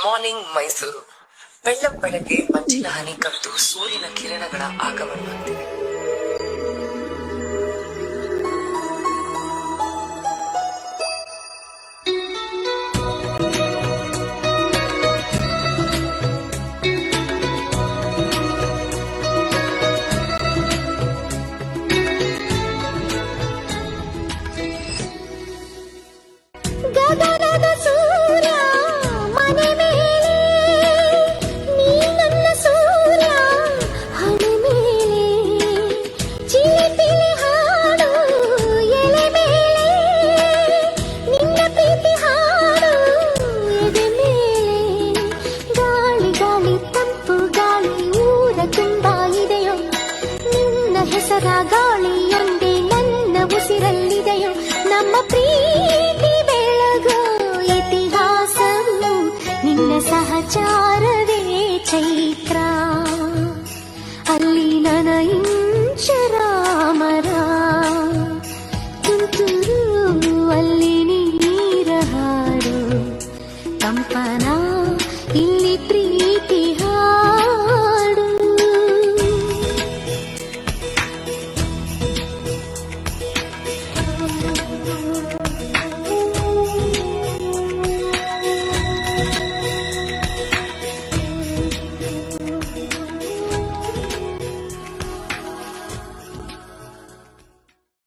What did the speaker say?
Morning Mysuru. ಬೆಳ್ಳಂಬೆಳಗ್ಗೆ ಮಂಜಿನ ಹನಿ ಕವಿದು ಸೂರ್ಯನ ಕಿರಣಗಳ ಆಗಮನವಾಗ್ತಿದೆ. ಗಗನದ ಸೂರ್ಯ ಮನೆ ಮೇಲೆ, ನೀ ನನ್ನ ಸೂರ್ಯ ಹಣೆ ಮೇಲೆ, ಚಿಲಿಪಿಲಿ ಹಾಡು ಎಲೆ ಮೇಲೆ, ನಿನ್ನ ಪ್ರೀತಿ ಹಾಡು ಎದೆ ಮೇಲೆ. ಗಾಳಿ ಗಾಳಿ ತಂಪು ಗಾಳಿ ಊರ ತುಂಬ ಇದೆಯೋ, ನಿನ್ನ ಹೆಸರ ಗಾಳಿಯೊಂದೇ ನನ್ನ ಉಸಿರಲ್ಲಿದೆಯೋ. ನಮ್ಮ ಪ್ರೀತಿ ಬೆಳಗೋ ಇತಿಹಾಸವು ನಿನ್ನ ಸಹಚಾರವೇ ಚೈತ್ರ.